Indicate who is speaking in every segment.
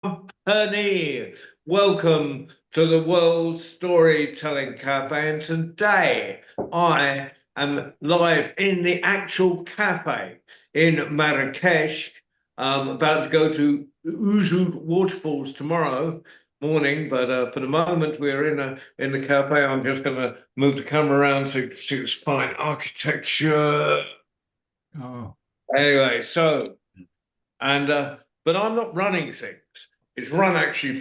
Speaker 1: Company. Welcome to the World Storytelling Cafe, and today I am live in the actual cafe in Marrakesh. About to go to Ouzoud Waterfalls tomorrow morning, but for the moment we're in the cafe. I'm just going to move the camera around so you can see this fine architecture.
Speaker 2: Oh,
Speaker 1: Anyway, but I'm not running things. It's run actually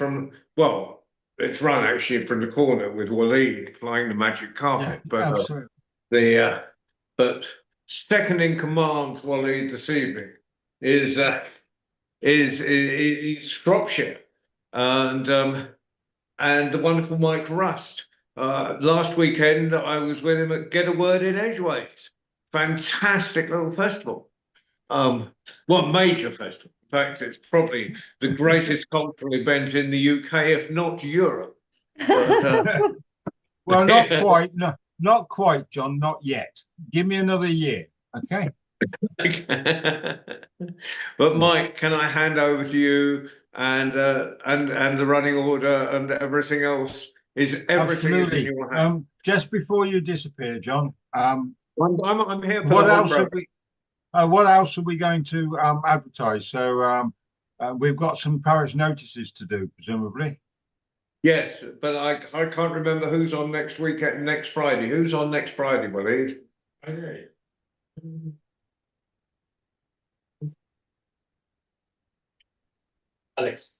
Speaker 1: it's run actually from the corner with Waleed flying the magic carpet.
Speaker 2: yeah,
Speaker 1: But
Speaker 2: absolutely.
Speaker 1: the but second in command Waleed this evening is is Shropshire and the wonderful Mike Rust. Last weekend I was with him at Get a Word in Edgeways. Fantastic little festival. Well, major festival. In fact, it's probably the greatest cultural event in the UK, if not Europe. But
Speaker 2: Well, not quite. No, not quite, John. Not yet. Give me another year. Okay.
Speaker 1: but Mike, can I hand over to you and the running order and everything else? Is everything is in
Speaker 2: Absolutely.
Speaker 1: your hands?
Speaker 2: Just before you disappear, John,
Speaker 1: I'm here for the
Speaker 2: what
Speaker 1: whole
Speaker 2: else
Speaker 1: program.
Speaker 2: are we what else are we going to advertise? So we've got some parish notices to do, presumably.
Speaker 1: Yes, but I can't remember who's on next weekend, next Friday. Who's on next Friday, Waleed? Okay.
Speaker 3: Alex.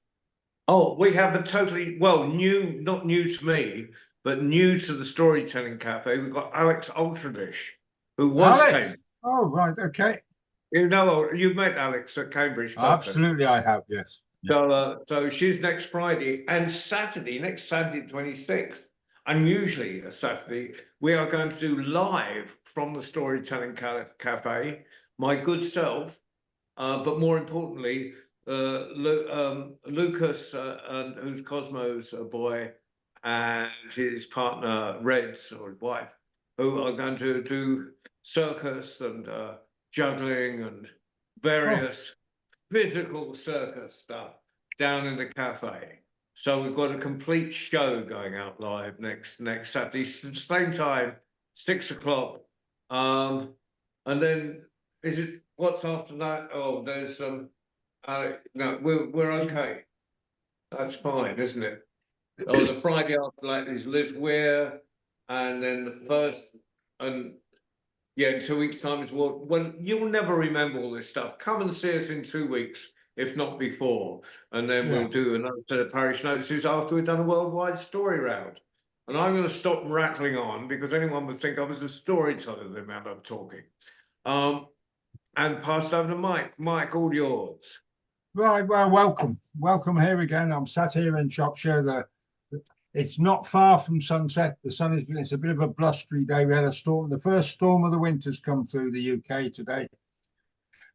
Speaker 1: Oh, we have a totally, well, new, not new to me, but new to the Storytelling Cafe. We've got Alex Ultradish, who was
Speaker 2: Alex.
Speaker 1: Cambridge.
Speaker 2: Oh, right. Okay.
Speaker 1: You met Alex at Cambridge Folk Festival.
Speaker 2: Absolutely, I have. Yes. Yeah.
Speaker 1: So she's next Friday and Saturday, next Saturday, 26th. Unusually a Saturday, we are going to do live from the Storytelling Cafe, my good self, but more importantly, Lucas, who's Cosmo's boy, and his partner Reds or his wife, who are going to do circus and juggling and various physical circus stuff down in the cafe. So we've got a complete show going out live next Saturday, same time, 6 o'clock. And then what's after that? Oh, there's some. No, we're okay. That's fine, isn't it? Oh, the Friday after that is Liz Weir, and then the first, and yeah, in 2 weeks' time is well, you'll never remember all this stuff. Come and see us in 2 weeks, if not before, and then we'll do another set of parish notices after we've done a worldwide story round. And I'm going to stop rattling on because anyone would think I was a storyteller the amount I'm talking. And pass it over to Mike. Mike, all yours.
Speaker 2: Right, well, welcome here again. I'm sat here in Shropshire. It's not far from sunset. It's a bit of a blustery day. We had a storm, the first storm of the winter's come through the UK today.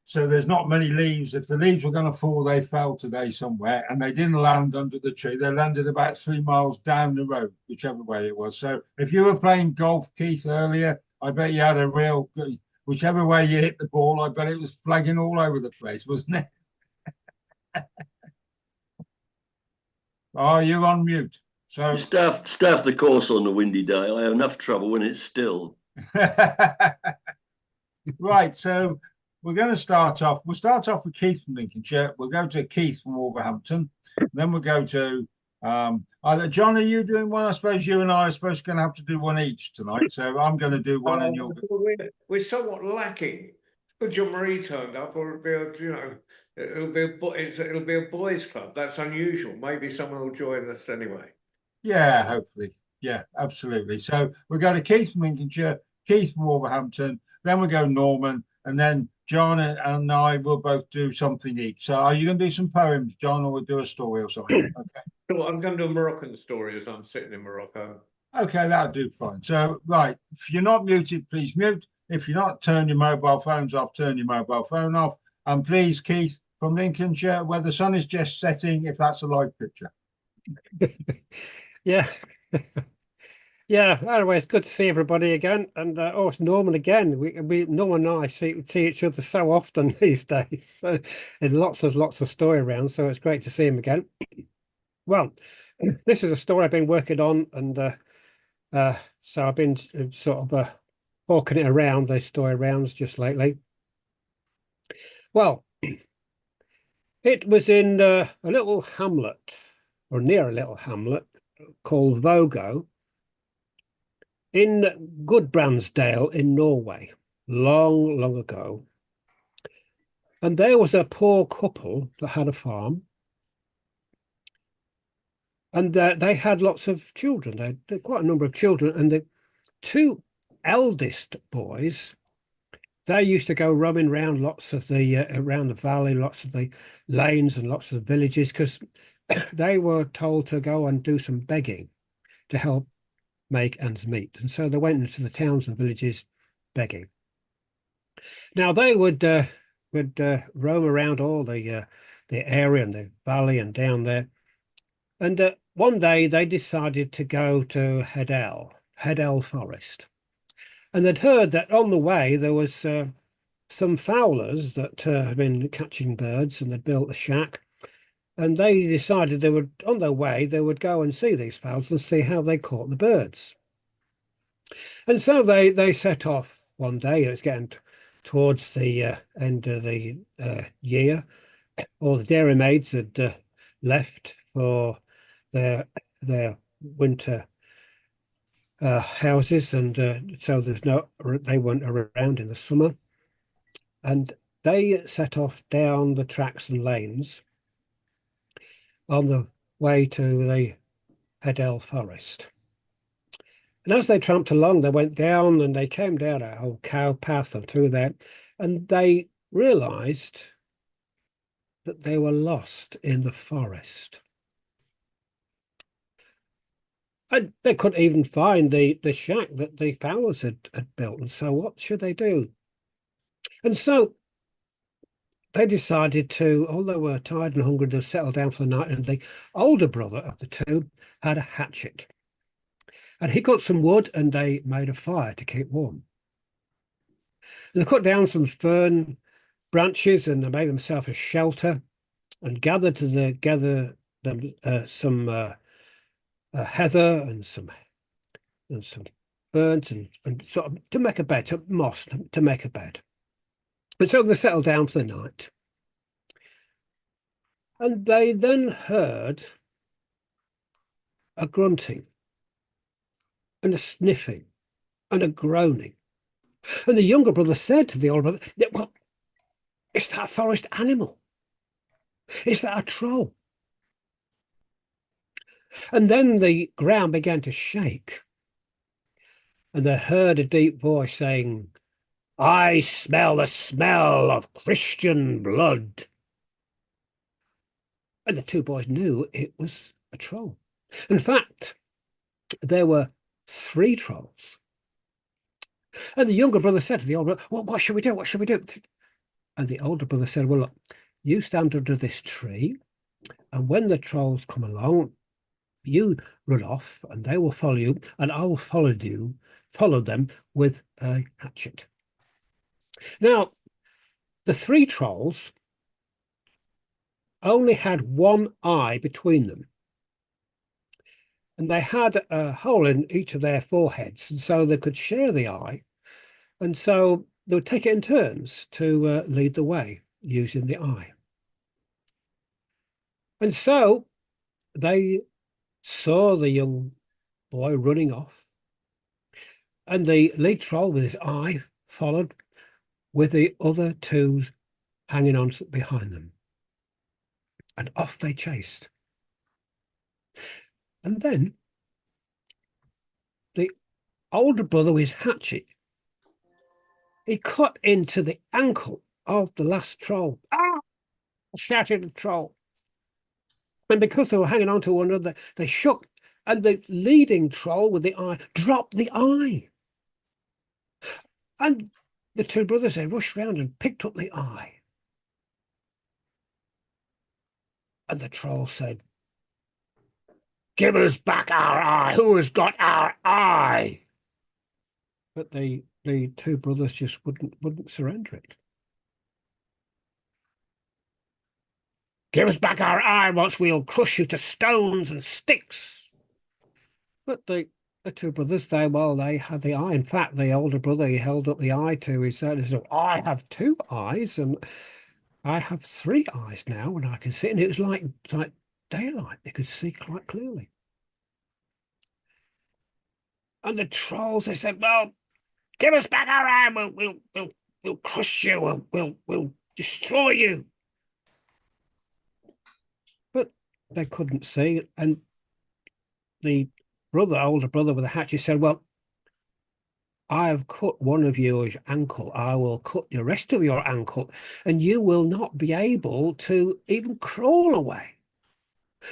Speaker 2: So there's not many leaves. If the leaves were going to fall, they fell today somewhere, and they didn't land under the tree. They landed about 3 miles down the road, whichever way it was. So if you were playing golf, Keith, earlier, I bet you had a real, whichever way you hit the ball, I bet it was flagging all over the place, wasn't it? Oh, you're on mute. So
Speaker 3: Staff the course on the windy day. I have enough trouble when it's still.
Speaker 2: right, so we're going to start off. We'll start off with Keith from Lincolnshire. We'll go to Keith from Wolverhampton. Then we'll go to either John, are you doing one? I suppose you and I are supposed to going to have to do one each tonight. So I'm going to do one, and you're.
Speaker 1: We're somewhat lacking. If John Marie turned up, or it'll be a boys' club. That's unusual. Maybe someone will join us anyway.
Speaker 2: Yeah, hopefully. Yeah, absolutely. So we'll go to Keith from Lincolnshire, Keith from Wolverhampton, then we'll go Norman, and then John and I will both do something each. So are you going to do some poems, John, or we'll do a story or something? Okay.
Speaker 1: So I'm going to do a Moroccan story as I'm sitting in Morocco.
Speaker 2: Okay, that'll do fine. So, right, if you're not muted, please mute. If you're not, turn your mobile phones off, turn your mobile phone off. And please, Keith from Lincolnshire, where the sun is just setting, if that's a live picture.
Speaker 4: Yeah. Yeah, anyway, it's good to see everybody again. And oh, it's Norman again. We Norman and I see each other so often these days. So and lots of story around. So it's great to see him again. Well, this is a story I've been working on, and so I've been sort of hawking it around, these story rounds just lately. Well, it was in a little hamlet, or near a little hamlet called Vogo, in Gudbrandsdale in Norway, long ago. And there was a poor couple that had a farm, and they had lots of children. They had quite a number of children, and the two eldest boys, they used to go roaming around lots of the around the valley, lots of the lanes and lots of the villages, because they were told to go and do some begging to help make ends meet. And so they went into the towns and villages begging. Now they would roam around all the area and the valley and down there. And one day they decided to go to Hedell Forest. And they'd heard that on the way there was some fowlers that had been catching birds, and they'd built a shack. And they decided they would, on their way, they would go and see these fowlers and see how they caught the birds. And so they set off one day. It was getting towards the end of the year. All the dairymaids had left for their winter houses, and so they weren't around in the summer. And they set off down the tracks and lanes on the way to the Hedell Forest. And as they tramped along, they went down and they came down a whole cow path and through there, and they realized that they were lost in the forest. And they couldn't even find the shack that the fowlers had built. And so what should they do? And so they decided to, although they were tired and hungry, to settle down for the night. And the older brother of the two had a hatchet. And he cut some wood and they made a fire to keep warm. And they cut down some fern branches and they made themselves a shelter and gathered some heather and some ferns and sort of to make a bed, moss to make a bed. And so they settled down for the night. And they then heard a grunting and a sniffing and a groaning. And the younger brother said to the older brother, well, it's that forest animal. Is that a troll? And then the ground began to shake. And they heard a deep voice saying, I smell the smell of Christian blood. And the two boys knew it was a troll. In fact, there were 3 trolls. And the younger brother said to the older brother, well, what should we do? What should we do? And the older brother said, well, look, you stand under this tree, and when the trolls come along, you run off and they will follow you, and I will follow them with a hatchet. Now, the 3 trolls only had one eye between them. And they had a hole in each of their foreheads, and so they could share the eye. And so they would take it in turns to lead the way using the eye. And so they saw the young boy running off, and the lead troll with his eye followed with the other 2 hanging on behind them. And off they chased. And then the older brother with his hatchet, he cut into the ankle of the last troll. Ah! Shouted the troll. And because they were hanging on to one another, they shook, and the leading troll with the eye dropped the eye. And the 2 brothers, they rushed round and picked up the eye. And the troll said, Give us back our eye. Who has got our eye? But the two brothers just wouldn't surrender it. Give us back our eye, once we'll crush you to stones and sticks. But the two brothers, they had the eye. In fact, the older brother, he held up the eye to his side and said, I have 2 eyes and I have 3 eyes now, and I can see. And it was like daylight. They could see quite clearly. And the trolls, they said, well, give us back our eye. We'll crush you. We'll destroy you. But they couldn't see. And the older brother with the hatchet said, well, I have cut one of your ankle. I will cut the rest of your ankle, and you will not be able to even crawl away.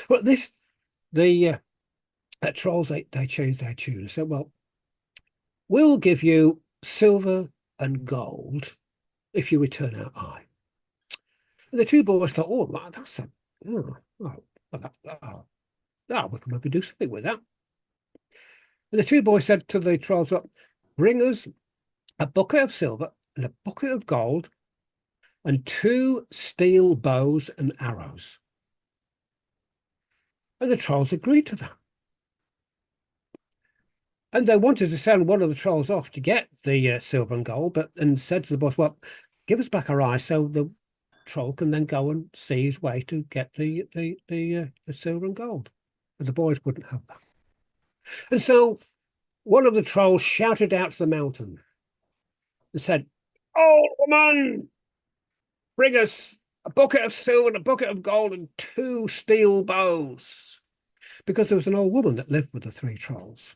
Speaker 4: But the trolls, they changed their tune and said, well, we'll give you silver and gold if you return our eye. And the 2 boys thought, oh, that's a, we can maybe do something with that. And the 2 boys said to the trolls, well, bring us a bucket of silver and a bucket of gold and 2 steel bows and arrows. And the trolls agreed to that. And they wanted to send one of the trolls off to get the silver and gold, and said to the boss, well, give us back our eye so the troll can then go and see his way to get the silver and gold. But the boys wouldn't have that. And so one of the trolls shouted out to the mountain and said, old woman, bring us a bucket of silver and a bucket of gold and 2 steel bows. Because there was an old woman that lived with the 3 trolls.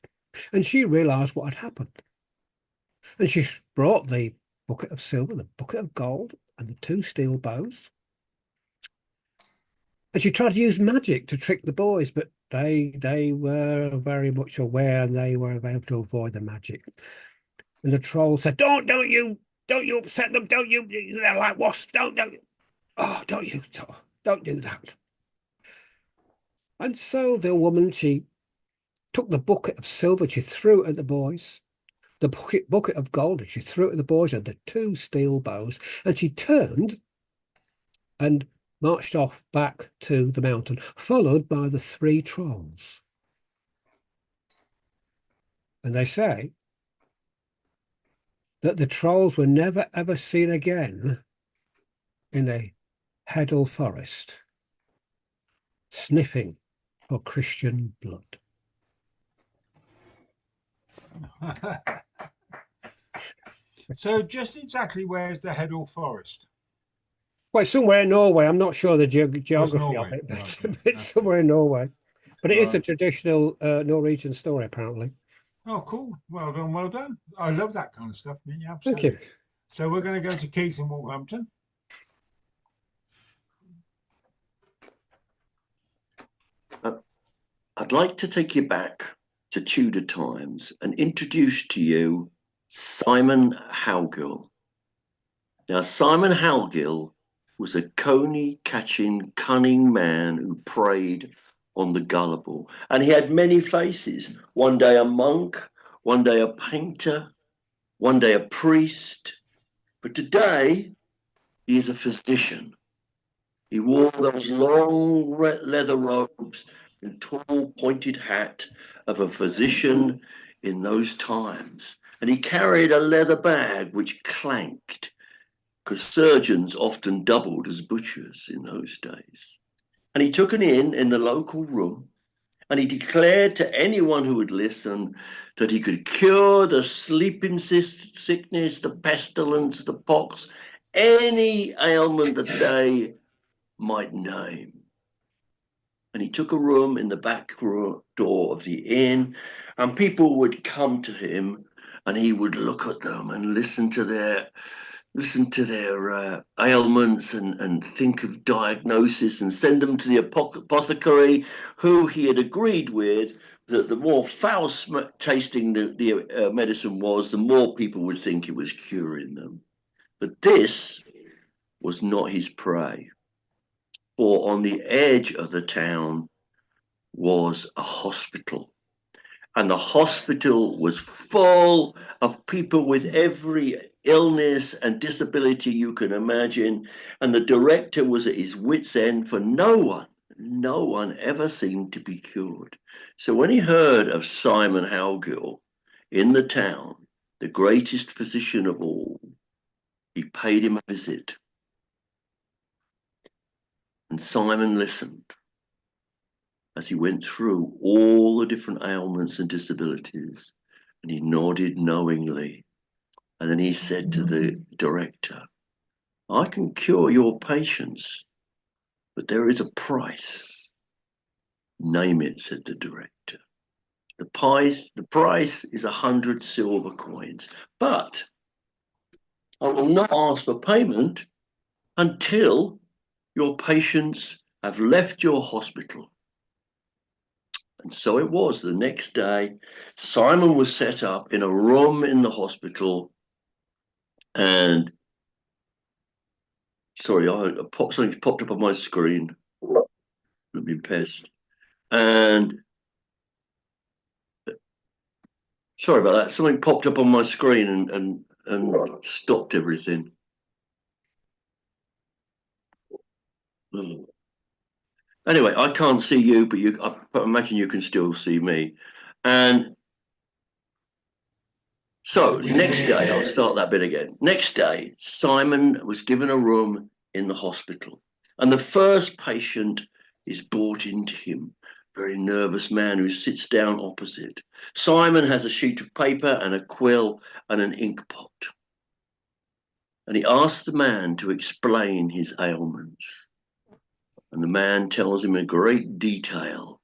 Speaker 4: And she realized what had happened. And she brought the bucket of silver, the bucket of gold, and the 2 steel bows. And she tried to use magic to trick the boys, but they were very much aware, and they were able to avoid the magic. And the troll said, don't you upset them, they're like wasps, don't do that. And so the woman, she took the bucket of silver, she threw it at the boys, the bucket of gold, and she threw it at the boys, and the 2 steel bows, and she turned and marched off back to the mountain, followed by the 3 trolls. And they say that the trolls were never ever seen again in the Heddle Forest, sniffing for Christian blood.
Speaker 2: So just exactly where's the Heddle Forest?
Speaker 4: Well, it's somewhere in Norway. I'm not sure the geography
Speaker 2: Norway.
Speaker 4: of it, but
Speaker 2: Right, okay.
Speaker 4: it's somewhere in Norway. But it is a
Speaker 2: Right.
Speaker 4: traditional Norwegian story, apparently.
Speaker 2: Oh, cool. Well done, well done. I love that kind of stuff. Me,
Speaker 4: Thank
Speaker 2: absolutely.
Speaker 4: you.
Speaker 2: So we're going to go to Keith in Wolverhampton.
Speaker 3: I'd like to take you back to Tudor times and introduce to you Simon Howgill. Now, Simon Howgill was a coney-catching, cunning man who preyed on the gullible. And he had many faces. One day a monk, one day a painter, one day a priest. But today, he is a physician. He wore those long leather robes and tall pointed hat of a physician in those times. And he carried a leather bag which clanked, because surgeons often doubled as butchers in those days. And he took an inn in the local room, and he declared to anyone who would listen that he could cure the sleeping sickness, the pestilence, the pox, any ailment that they might name. And he took a room in the back door of the inn, and people would come to him, and he would look at them and listen to their ailments and think of diagnosis and send them to the apothecary, who he had agreed with that the more foul tasting the medicine was, the more people would think it was curing them. But this was not his prey. For on the edge of the town was a hospital. And the hospital was full of people with every illness and disability you can imagine. And the director was at his wit's end, for no one ever seemed to be cured. So when he heard of Simon Howgill in the town, the greatest physician of all, he paid him a visit. And Simon listened as he went through all the different ailments and disabilities, and he nodded knowingly. And then he said to the director, I can cure your patients, but there is a price. Name it, said the director. The price is 100 silver coins, but I will not ask for payment until your patients have left your hospital. And so it was. The next day, Simon was set up in a room in the hospital. And sorry, something popped up on my screen. I've been pissed. And sorry about that. Something popped up on my screen and stopped everything. Anyway, I can't see you, but I imagine you can still see me. And so next day, I'll start that bit again. Next day, Simon was given a room in the hospital, and the first patient is brought into him, very nervous man who sits down opposite. Simon has a sheet of paper and a quill and an ink pot. And he asks the man to explain his ailments. And the man tells him in great detail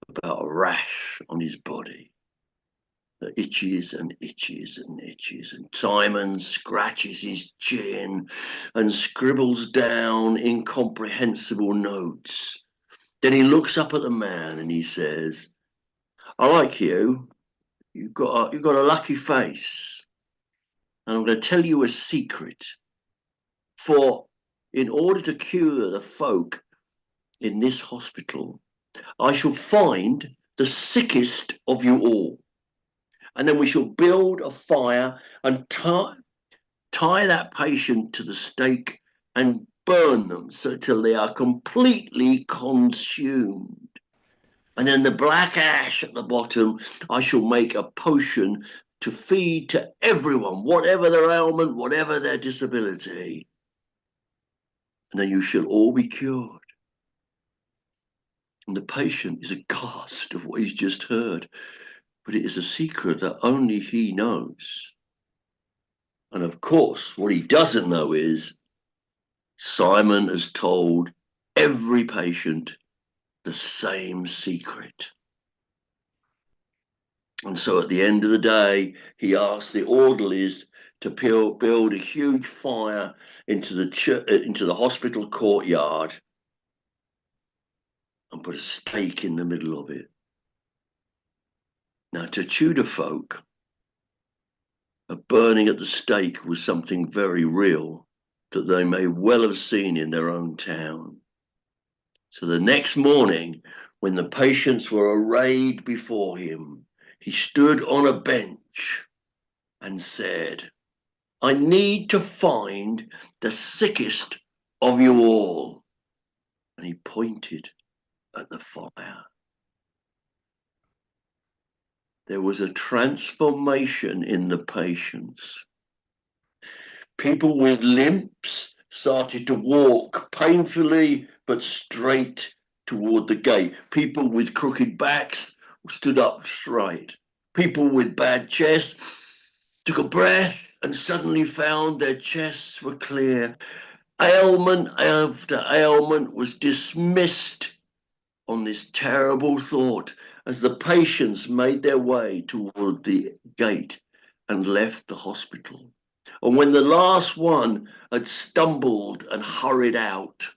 Speaker 3: about a rash on his body that itches and itches and itches. And Simon scratches his chin and scribbles down incomprehensible notes. Then he looks up at the man and he says, I like you. You've got a lucky face. And I'm going to tell you a secret. For in order to cure the folk in this hospital, I shall find the sickest of you all. And then we shall build a fire and tie that patient to the stake and burn them till they are completely consumed. And then the black ash at the bottom, I shall make a potion to feed to everyone, whatever their ailment, whatever their disability. And then you shall all be cured. And the patient is aghast of what he's just heard, but it is a secret that only he knows. And of course, what he doesn't know is Simon has told every patient the same secret. And so at the end of the day, he asked the orderlies to build a huge fire into the hospital courtyard and put a stake in the middle of it. Now, to Tudor folk, a burning at the stake was something very real that they may well have seen in their own town. So the next morning, when the patients were arrayed before him, he stood on a bench and said, I need to find the sickest of you all. And he pointed at the fire. There was a transformation in the patients. People with limps started to walk painfully but straight toward the gate. People with crooked backs stood up straight. People with bad chests took a breath and suddenly found their chests were clear. Ailment after ailment was dismissed on this terrible thought as the patients made their way toward the gate and left the hospital. And when the last one had stumbled and hurried out,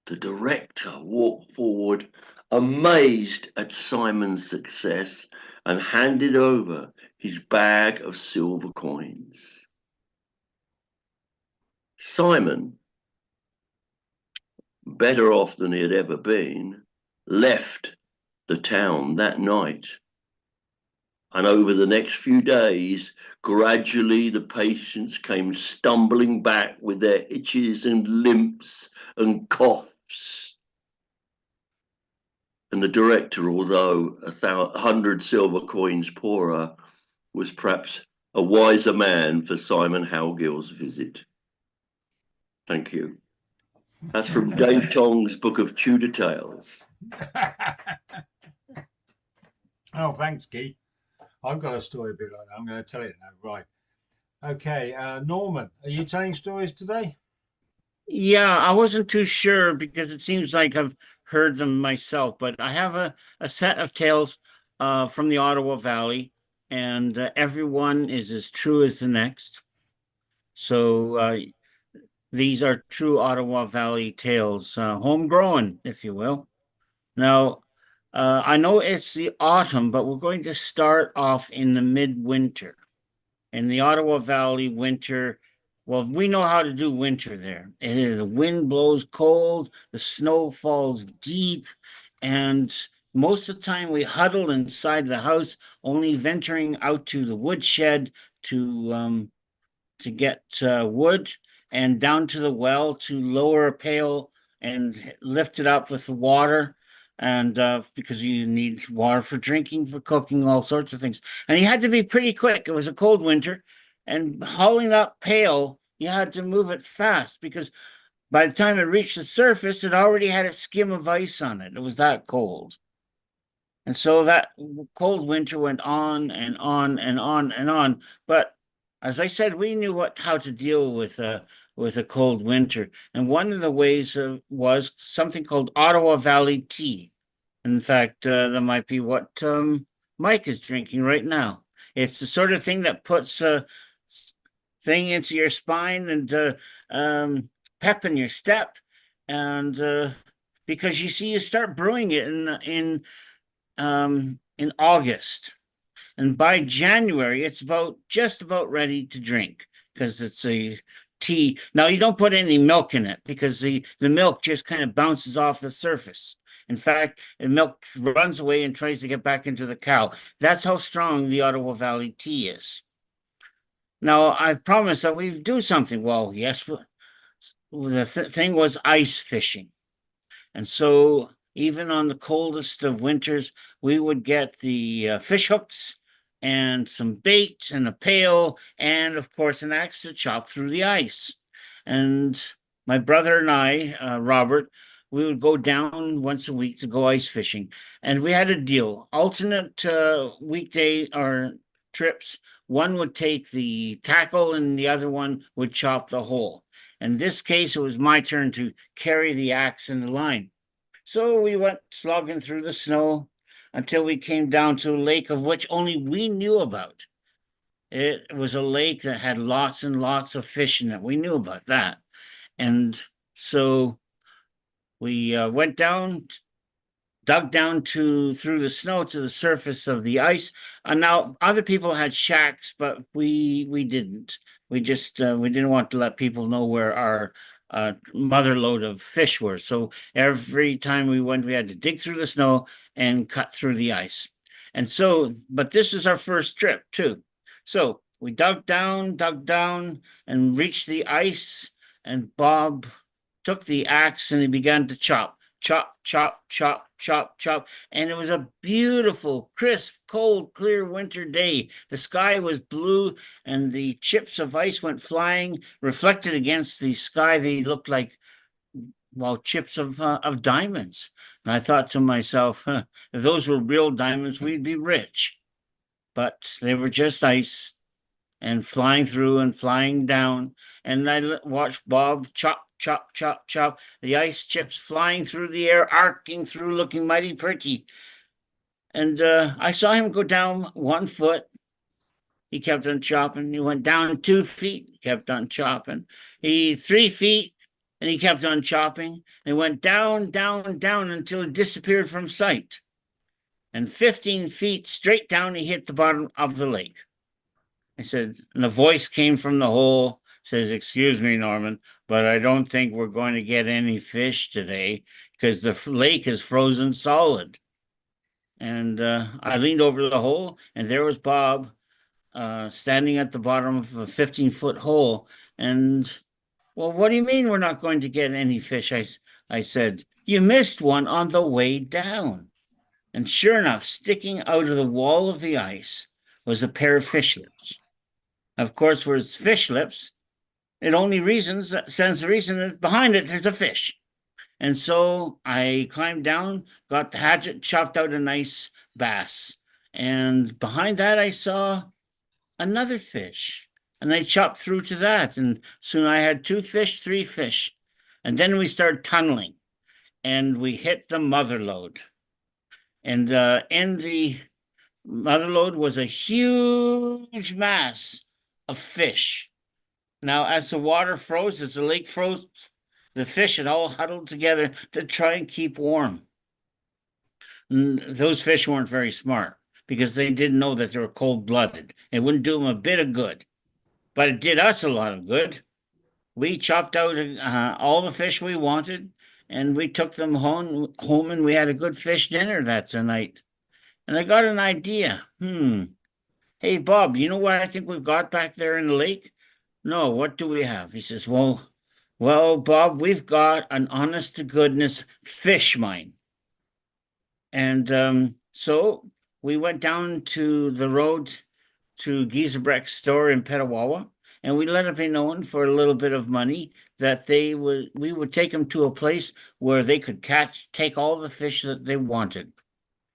Speaker 3: the director walked forward, amazed at Simon's success, and handed over his bag of silver coins. Simon, better off than he had ever been, left the town that night. And over the next few days, gradually the patients came stumbling back with their itches and limps and coughs. And the director, although 100 silver coins poorer, was perhaps a wiser man for Simon Howgill's visit. Thank you. That's from Dave Tong's Book of Tudor Tales.
Speaker 2: Oh, thanks, Keith. I've got a story a bit like that. I'm going to tell it now. Right. Okay, Norman, are you telling stories today?
Speaker 5: Yeah, I wasn't too sure because it seems like I've heard them myself, but I have a set of tales from the Ottawa Valley, and everyone is as true as the next. So these are true Ottawa Valley tales, homegrown, if you will. Now, I know it's the autumn, but we're going to start off in the midwinter. In the Ottawa Valley winter, well, we know how to do winter there. The wind blows cold, the snow falls deep, and most of the time we huddle inside the house, only venturing out to the woodshed to get wood, and down to the well to lower a pail and lift it up with the water. And because you need water for drinking, for cooking, all sorts of things. And you had to be pretty quick. It was a cold winter. And hauling that pail, you had to move it fast because by the time it reached the surface, it already had a skim of ice on it. It was that cold. And so that cold winter went on and on and on and on. But as I said, we knew how to deal with a cold winter. And one of the ways was something called Ottawa Valley tea. In fact, that might be what Mike is drinking right now. It's the sort of thing that puts a thing into your spine and pep in your step. And because you start brewing it in August. And by January, it's just about ready to drink because it's a tea. Now, you don't put any milk in it because the milk just kind of bounces off the surface. In fact, the milk runs away and tries to get back into the cow. That's how strong the Ottawa Valley tea is. Now, I've promised that we do something. Well, yes, the thing was ice fishing. And so even on the coldest of winters, we would get the fish hooks and some bait and a pail and, of course, an axe to chop through the ice. And my brother and I, Robert, we would go down once a week to go ice fishing. And we had a deal, alternate weekday or trips. One would take the tackle and the other one would chop the hole. In this case, it was my turn to carry the axe and the line. So we went slogging through the snow until we came down to a lake of which only we knew about. It was a lake that had lots and lots of fish in it. We knew about that. And so we went down, dug down through the snow to the surface of the ice. And now other people had shacks, but we didn't. We just we didn't want to let people know where our mother load of fish were. So every time we went, we had to dig through the snow and cut through the ice. And so, but this is our first trip too. So we dug down and reached the ice, and Bob took the axe and he began to chop. And it was a beautiful, crisp, cold, clear winter day. The sky was blue and the chips of ice went flying, reflected against the sky. They looked like, well, chips of diamonds. And I thought to myself, if those were real diamonds, we'd be rich. But they were just ice and flying through and flying down. And I watched Bob chop, the ice chips flying through the air, arcing through, looking mighty pretty. And I saw him go down 1 foot. He kept on chopping. He went down 2 feet, he kept on chopping. 3 feet, and he kept on chopping. And went down until it disappeared from sight. And 15 feet straight down, he hit the bottom of the lake. I said, and a voice came from the hole, says, "Excuse me, Norman, but I don't think we're going to get any fish today because the lake is frozen solid." And I leaned over the hole, and there was Bob standing at the bottom of a 15-foot hole. And, well, what do you mean we're not going to get any fish? I said, you missed one on the way down. And sure enough, sticking out of the wall of the ice was a pair of fish lips. Of course, where it's fish lips, it only stands the reason that behind it there's a fish. And so I climbed down, got the hatchet, chopped out a nice bass. And behind that, I saw another fish. And I chopped through to that. And soon I had 2 fish, 3 fish. And then we started tunneling. And we hit the mother lode. And in the mother lode was a huge mass of fish. Now, as the water froze, as the lake froze, the fish had all huddled together to try and keep warm. And those fish weren't very smart because they didn't know that they were cold-blooded. It wouldn't do them a bit of good, but it did us a lot of good. We chopped out all the fish we wanted, and we took them home, and we had a good fish dinner that night. And I got an idea. Hey, Bob, you know what I think we've got back there in the lake? No, what do we have? He says, well, Bob, we've got an honest-to-goodness fish mine. And so we went down to the road to Giesebrecht's store in Petawawa, and we let it be known for a little bit of money that we would take them to a place where they could take all the fish that they wanted.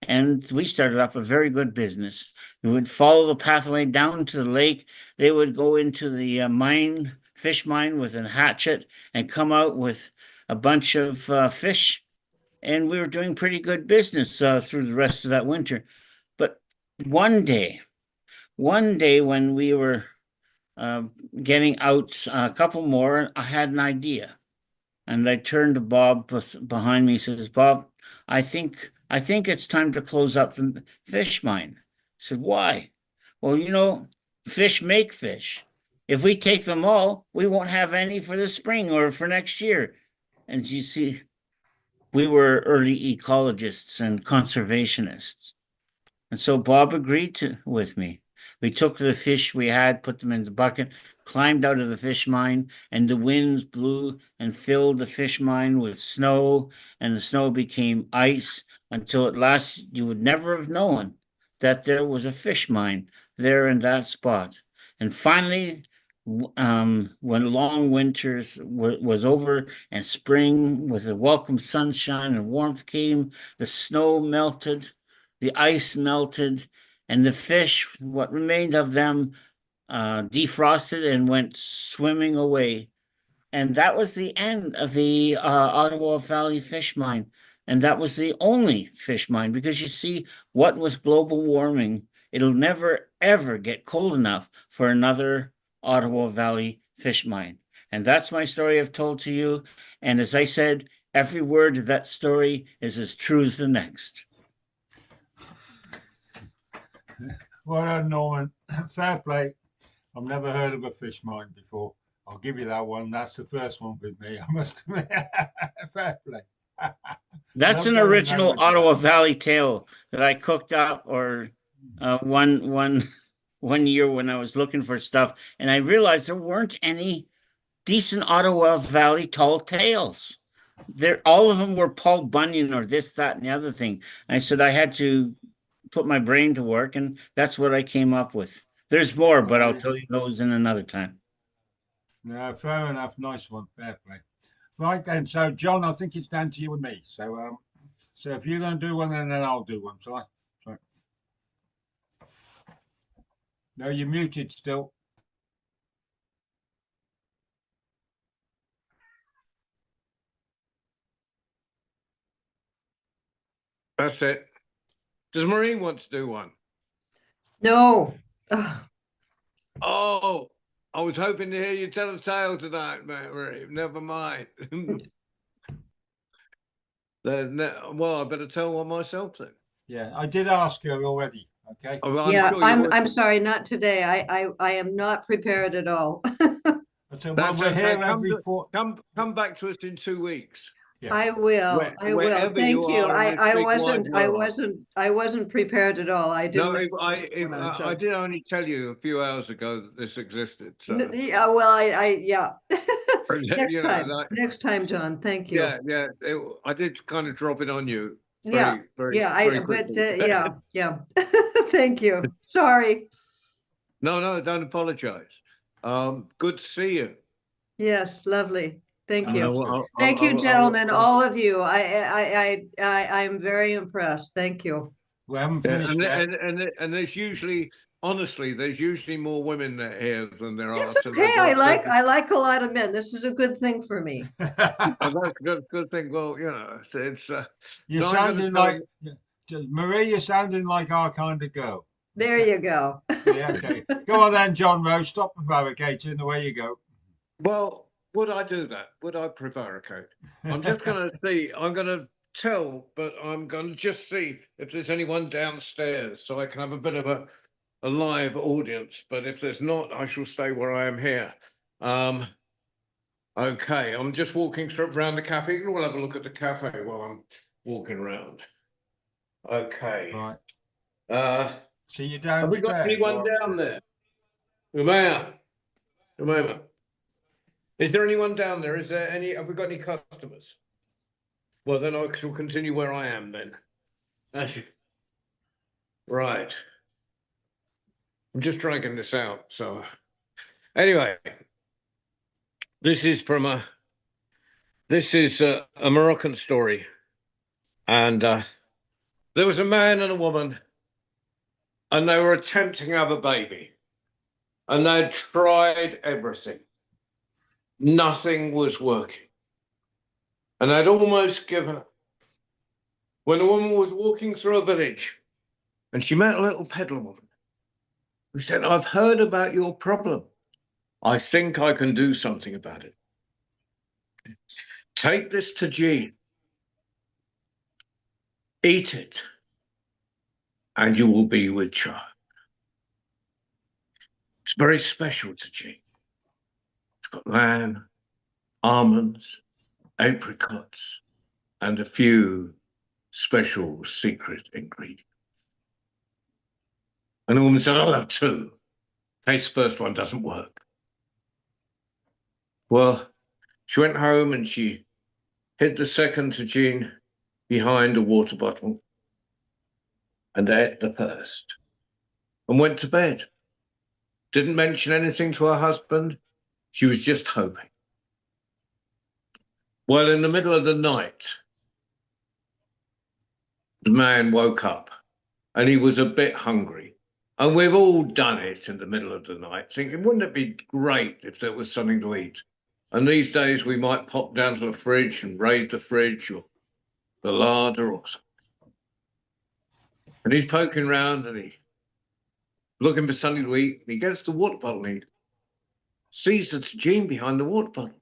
Speaker 5: And we started up a very good business. We would follow the pathway down to the lake. They would go into the fish mine with a hatchet and come out with a bunch of fish. And we were doing pretty good business through the rest of that winter. But one day when we were getting out a couple more, I had an idea. And I turned to Bob behind me and says, Bob, I think it's time to close up the fish mine. I said, why? Well, fish make fish. If we take them all, we won't have any for the spring or for next year. And you see, we were early ecologists and conservationists. And so Bob agreed with me. We took the fish we had, put them in the bucket, climbed out of the fish mine, and the winds blew and filled the fish mine with snow, and the snow became ice, until at last you would never have known that there was a fish mine there in that spot. And finally, when long winters was over and spring with the welcome sunshine and warmth came, the snow melted, the ice melted, and the fish, what remained of them, defrosted and went swimming away. And that was the end of the Ottawa Valley fish mine. And that was the only fish mine, because you see, what was global warming? It'll never, ever get cold enough for another Ottawa Valley fish mine. And that's my story I've told to you. And as I said, every word of that story is as true as the next.
Speaker 2: Well done, Norman. Fair play. I've never heard of a fish mine before. I'll give you that one. That's the first one with me, I must admit. Fair play.
Speaker 5: That's an original Ottawa Valley tale that I cooked up, or one year when I was looking for stuff, and I realized there weren't any decent Ottawa Valley tall tales. All of them were Paul Bunyan or this, that, and the other thing. I said I had to put my brain to work, and that's what I came up with. There's more, but I'll tell you those in another time.
Speaker 2: No, fair enough. Nice one. Fair play. Right then. So, John, I think it's down to you and me. So, so if you're going to do one, then I'll do one. Shall I? Sorry. No, you're muted still.
Speaker 1: That's it. Does Maureen want to do one?
Speaker 6: No. Ugh.
Speaker 1: Oh, I was hoping to hear you tell a tale tonight, Maureen. Never mind. Well, I better tell one myself then.
Speaker 2: Yeah, I did ask her already. Okay.
Speaker 1: Oh,
Speaker 6: Yeah,
Speaker 1: sure you
Speaker 6: I'm
Speaker 1: would.
Speaker 6: sorry, not today. I am not prepared at all.
Speaker 2: So
Speaker 1: That's
Speaker 2: we're
Speaker 1: okay.
Speaker 2: here every
Speaker 1: Come back to us in 2 weeks.
Speaker 2: Yes.
Speaker 6: I will,
Speaker 1: Where-
Speaker 6: I will.
Speaker 1: wherever you
Speaker 6: Thank you.
Speaker 1: are in this
Speaker 6: I
Speaker 1: big wide
Speaker 6: wasn't, I wasn't prepared at all. I
Speaker 1: No,
Speaker 6: didn't. know this was going on,
Speaker 1: I
Speaker 6: so-
Speaker 1: did only tell you a few hours ago that this existed, so.
Speaker 6: Yeah, well, yeah. Next
Speaker 1: You know,
Speaker 6: time,
Speaker 1: like,
Speaker 6: next time, John. Thank you.
Speaker 1: yeah, I did kind of drop it on you
Speaker 6: Yeah,
Speaker 1: very
Speaker 6: yeah, but
Speaker 1: quickly.
Speaker 6: yeah. Thank you. Sorry.
Speaker 1: No, don't apologize. Good to see you.
Speaker 6: Yes, lovely. Thank
Speaker 2: Oh,
Speaker 6: you.
Speaker 2: that's good.
Speaker 6: Thank you, gentlemen, all of you. I'm very impressed. Thank you.
Speaker 2: We haven't
Speaker 1: Yeah,
Speaker 2: finished yet.
Speaker 1: and there's usually, honestly, there's usually more women that here than there are.
Speaker 6: It's
Speaker 1: so
Speaker 6: okay. I like a lot of men. This is a good thing for me.
Speaker 1: that's a good thing. Well, you know, it's
Speaker 2: You're
Speaker 1: so I'm gonna
Speaker 2: sounding
Speaker 1: tell
Speaker 2: like Marie. You're sounding like our kind of girl.
Speaker 6: There you go.
Speaker 2: Yeah, okay. Go on then, John Rose. Stop prevaricating. Away you go.
Speaker 1: Well, would I do that? Would I prevaricate? I'm just going to see. I'm going to tell, but I'm going to just see if there's anyone downstairs so I can have a bit of a live audience. But if there's not, I shall stay where I am here. Okay, I'm just walking around the cafe. We'll have a look at the cafe while I'm walking around. Okay.
Speaker 2: Right. See you downstairs.
Speaker 1: Have we got anyone down there? Umaya. Is there anyone down there? Is there any? Have we got any customers? Well, then I shall continue where I am then. Right. I'm just dragging this out. So, anyway, this is a Moroccan story, and there was a man and a woman, and they were attempting to have a baby, and they'd tried everything. Nothing was working. And I'd almost given up when a woman was walking through a village and she met a little peddler woman who said, I've heard about your problem. I think I can do something about it. Take this to Jean. Eat it, and you will be with child. It's very special to Jean. It's got lamb, almonds, apricots, and a few special secret ingredients. And the woman said, I'll have two, in case the first one doesn't work. Well, she went home and she hid the second to Jean behind a water bottle and ate the first and went to bed. Didn't mention anything to her husband. She was just hoping. Well, in the middle of the night, the man woke up and he was a bit hungry. And we've all done it in the middle of the night, thinking, wouldn't it be great if there was something to eat? And these days we might pop down to the fridge and raid the fridge or the larder or something. And he's poking around and he's looking for something to eat. And he gets the water bottle and he sees it's Jean behind the water bottle.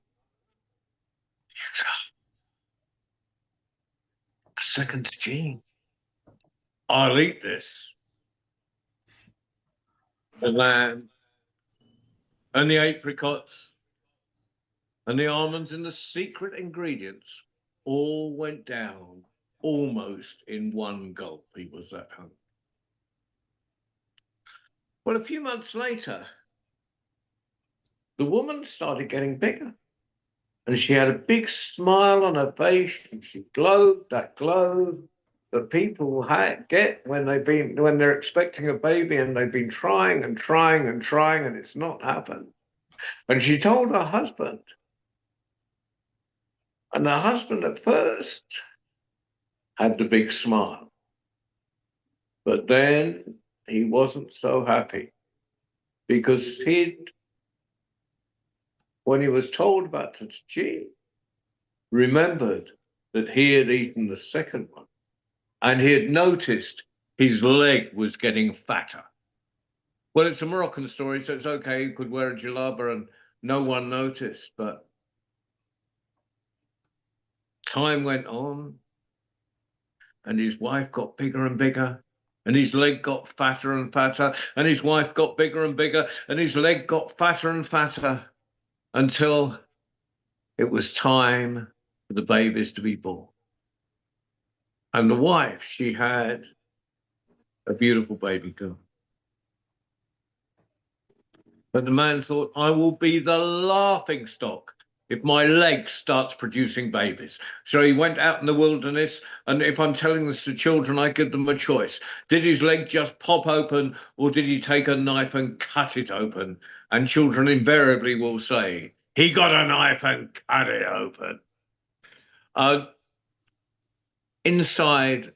Speaker 1: Second to Jean. I'll eat this. The lamb and the apricots and the almonds and the secret ingredients all went down almost in one gulp. He was that hungry. Well, a few months later, the woman started getting bigger. And she had a big smile on her face, and she glowed that glow that people get when they're expecting a baby and they've been trying and trying and trying and it's not happened. And she told her husband. And her husband at first had the big smile. But then he wasn't so happy because when he was told about the Jean, remembered that he had eaten the second one and he had noticed his leg was getting fatter. Well, it's a Moroccan story, so it's okay. He could wear a jalaba and no one noticed, but time went on and his wife got bigger and bigger and his leg got fatter and fatter and his wife got bigger and bigger and his leg got fatter and fatter until it was time for the babies to be born. And the wife, she had a beautiful baby girl. But the man thought, I will be the laughing stock if my leg starts producing babies. So he went out in the wilderness, and if I'm telling this to children, I give them a choice. Did his leg just pop open, or did he take a knife and cut it open? And children invariably will say, he got a knife and cut it open. Inside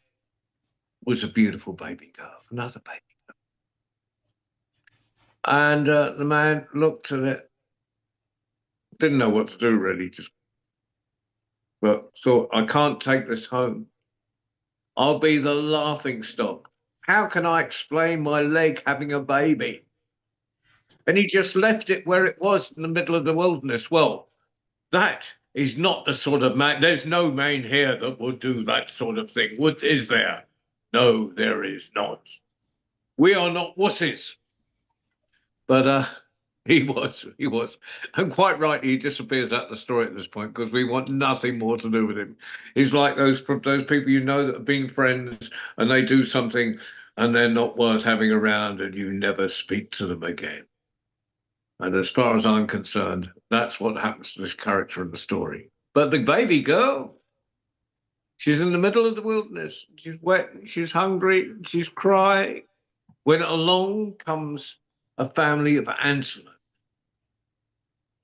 Speaker 1: was a beautiful baby girl, another baby girl. And the man looked at it, didn't know what to do really, but thought, I can't take this home. I'll be the laughing stock. How can I explain my leg having a baby? And he just left it where it was in the middle of the wilderness. Well, that is not the sort of man. There's no man here that would do that sort of thing. Is there? No, there is not. We are not wusses. But he was. And quite rightly, he disappears out the story at this point because we want nothing more to do with him. He's like those people you know that have been friends and they do something and they're not worth having around and you never speak to them again. And as far as I'm concerned, that's what happens to this character in the story. But the baby girl, she's in the middle of the wilderness. She's wet, she's hungry, she's crying. When along comes a family of antelope.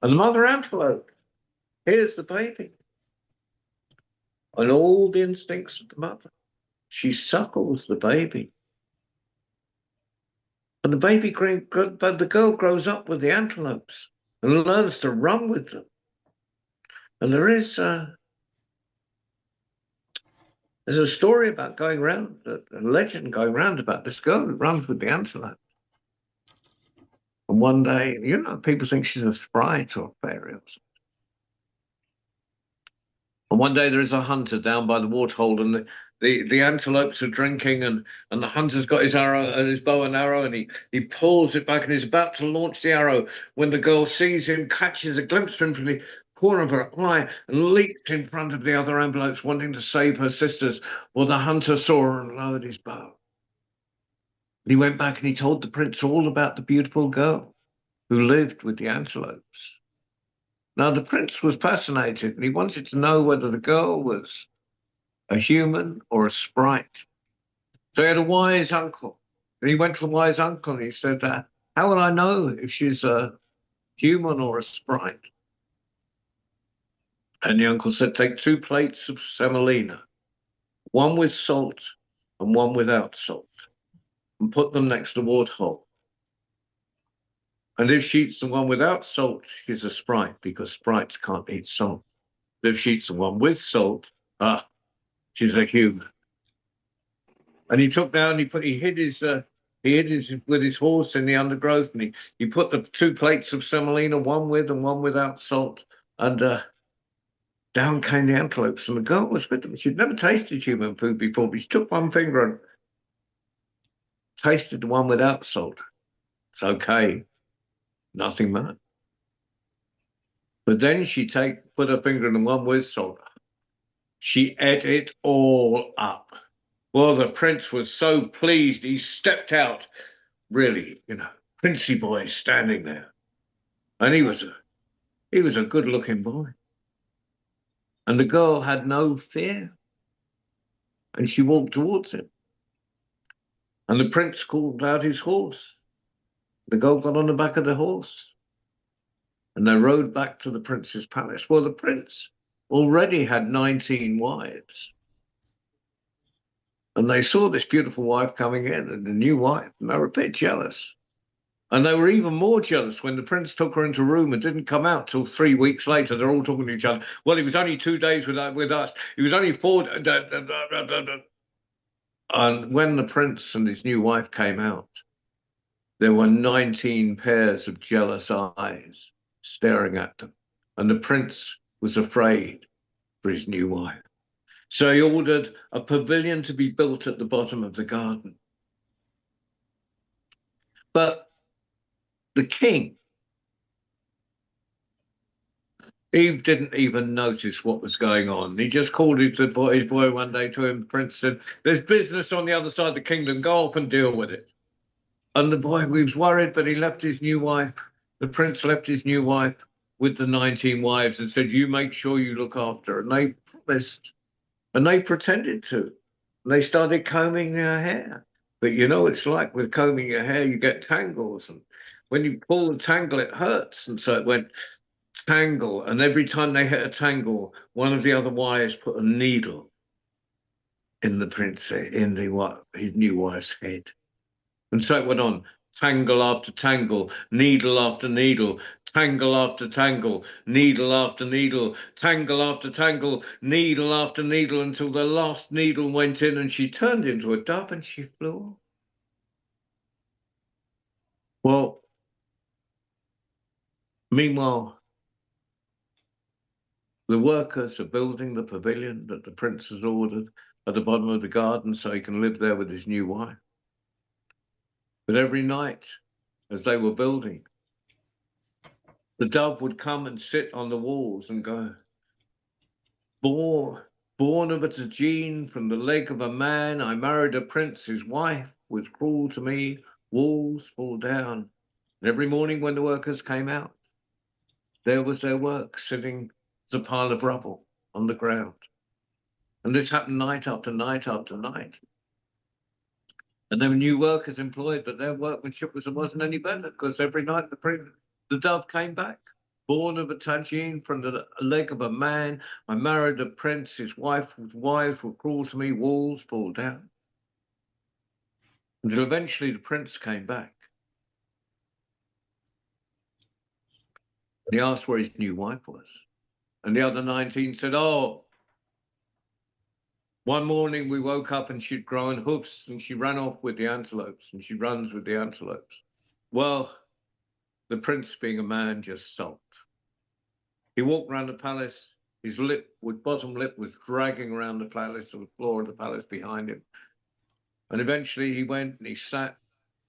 Speaker 1: And the mother antelope, here's the baby. And all the instincts of the mother. She suckles the baby. And the girl grows up with the antelopes and learns to run with them. And there's a story about going around, a legend going around about this girl who runs with the antelope. And one day, people think she's a sprite or a fairy or something. And one day there is a hunter down by the waterhole, and the antelopes are drinking, and the hunter's got his arrow and his bow and arrow, and he pulls it back and he's about to launch the arrow when the girl sees him, catches a glimpse of him from the corner of her eye, and leaped in front of the other antelopes, wanting to save her sisters. Well, the hunter saw her and lowered his bow. And he went back and he told the prince all about the beautiful girl who lived with the antelopes. Now, the prince was fascinated and he wanted to know whether the girl was a human or a sprite. So he had a wise uncle. And he went to the wise uncle and he said, how will I know if she's a human or a sprite? And the uncle said, take 2 plates of semolina, one with salt and one without salt, and put them next to the waterhole. And if she eats the one without salt, she's a sprite, because sprites can't eat salt. But if she eats the one with salt, she's a human. And he took down, he hid with his horse in the undergrowth, and he put the 2 plates of semolina, one with and one without salt, and down came the antelopes, and the girl was with them. She'd never tasted human food before, but she took one finger and tasted the one without salt. It's okay. Nothing much. But then she put her finger in the one with salt. She ate it all up. Well, the prince was so pleased, he stepped out, really, princey boy standing there. And he was a good-looking boy. And the girl had no fear. And she walked towards him. And the prince called out his horse. The girl got on the back of the horse and they rode back to the prince's palace. Well, the prince already had 19 wives. And they saw this beautiful wife coming in, and the new wife, and they were a bit jealous. And they were even more jealous when the prince took her into a room and didn't come out till 3 weeks later. They're all talking to each other. Well, he was only 2 days with us. He was only 4. And when the prince and his new wife came out, there were 19 pairs of jealous eyes staring at them. And the prince was afraid for his new wife. So he ordered a pavilion to be built at the bottom of the garden. But the king Eve didn't even notice what was going on. He just called his boy one day to him. The prince said, "There's business on the other side of the kingdom. Go off and deal with it." And the boy, he was worried, but he left his new wife. The prince left his new wife with the 19 wives and said, "You make sure you look after her." And they promised, and they pretended to. And they started combing their hair. But you know, it's like with combing your hair, you get tangles. And when you pull the tangle, it hurts. And so it went tangle. And every time they hit a tangle, one of the other wives put a needle in his new wife's head. And so it went on, tangle after tangle, needle after needle, tangle after tangle, needle after needle, tangle after tangle, needle after needle, until the last needle went in and she turned into a dove and she flew off. Well, meanwhile, the workers are building the pavilion that the prince has ordered at the bottom of the garden so he can live there with his new wife. But every night, as they were building, the dove would come and sit on the walls and go, born of a gene from the leg of a man, I married a prince, his wife was cruel to me, walls fall down. And every morning when the workers came out, there was their work sitting as a pile of rubble on the ground. And this happened night after night after night. And there were new workers employed, but their workmanship wasn't any better, because every night the dove came back, born of a tagine from the leg of a man. I married a prince, his wives were cruel to me, walls fall down. Until eventually the prince came back. He asked where his new wife was. And the other 19 said, "Oh, one morning we woke up and she'd grown hoofs and she ran off with the antelopes, and she runs with the antelopes." Well, the prince, being a man, just sulked. He walked around the palace. His bottom lip was dragging around the palace, or the floor of the palace behind him. And eventually he went and he sat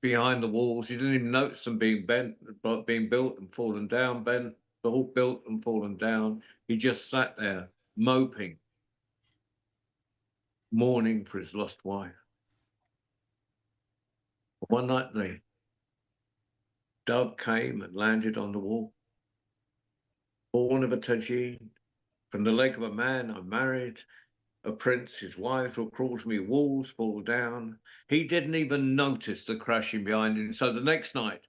Speaker 1: behind the walls. He didn't even notice them being built and fallen down, all built and fallen down. He just sat there moping, mourning for his lost wife. One night the dove came and landed on the wall. Born of a tagine, from the leg of a man I married a prince, his wives were cruel to me, walls fall down. He didn't even notice the crashing behind him. So the next night,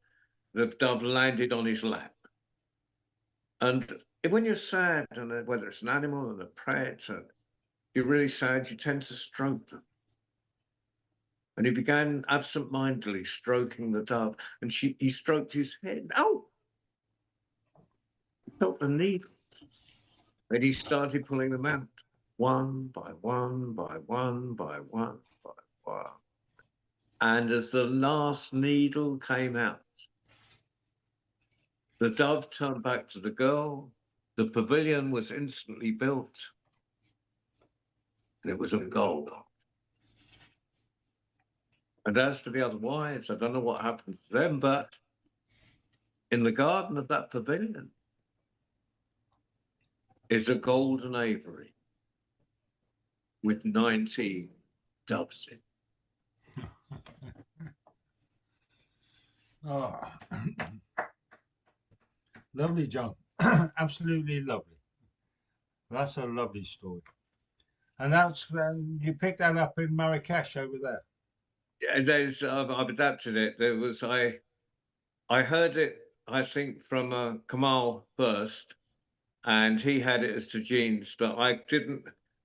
Speaker 1: the dove landed on his lap. And when you're sad, and whether it's an animal or a pet, you're really sad, you tend to stroke them. And he began absent-mindedly stroking the dove, and he stroked his head. Oh! He felt the needles. And he started pulling them out, one by one, by one, by one, by one. And as the last needle came out, the dove turned back to the girl. The pavilion was instantly built. And it was of gold. And as for the other wives, I don't know what happened to them, but in the garden of that pavilion is a golden aviary with 19 doves in.
Speaker 2: Oh, lovely, John. Absolutely lovely. That's a lovely story. And that's you picked that up in Marrakesh over there.
Speaker 1: Yeah, I've adapted it. I heard it, I think, from Kamal first, and he had it as Tajine's, but I didn't.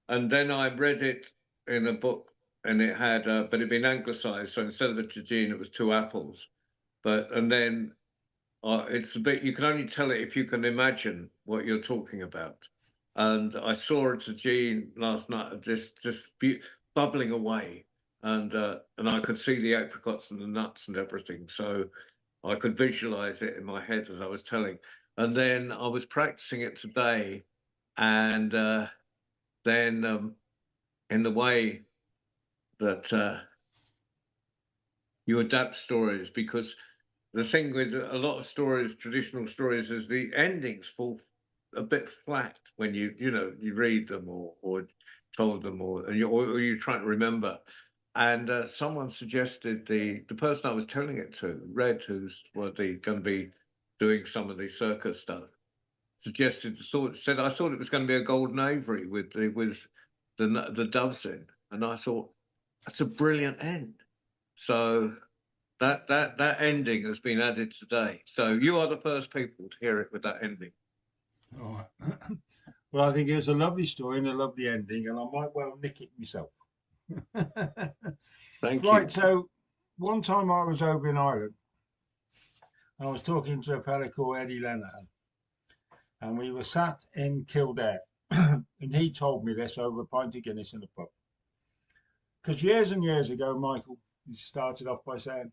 Speaker 1: And then I read it in a book, and it had, but it'd been anglicized. So instead of a Tajine, it was two apples. And then it's a bit, you can only tell it if you can imagine what you're talking about. And I saw a Tajine last night, just bubbling away. And I could see the apricots and the nuts and everything. So I could visualize it in my head as I was telling. And then I was practicing it today. And then in the way that you adapt stories, because the thing with a lot of stories, traditional stories, is the endings fall a bit flat when you read them or told them or you try to remember. And someone suggested the person I was telling it to, Red, who's going to be doing some of the circus stuff, suggested said I thought it was going to be a golden aviary with the doves in, and I thought that's a brilliant end. So that ending has been added today. So you are the first people to hear it with that ending.
Speaker 2: All right. Well, I think it was a lovely story and a lovely ending, and I might well nick it myself.
Speaker 1: Thank
Speaker 2: Right,
Speaker 1: you.
Speaker 2: so one time I was over in Ireland, I was talking to a fella called Eddie Lenihan, and we were sat in Kildare, and he told me this over a pint of Guinness in a pub. Because years and years ago, Michael, he started off by saying,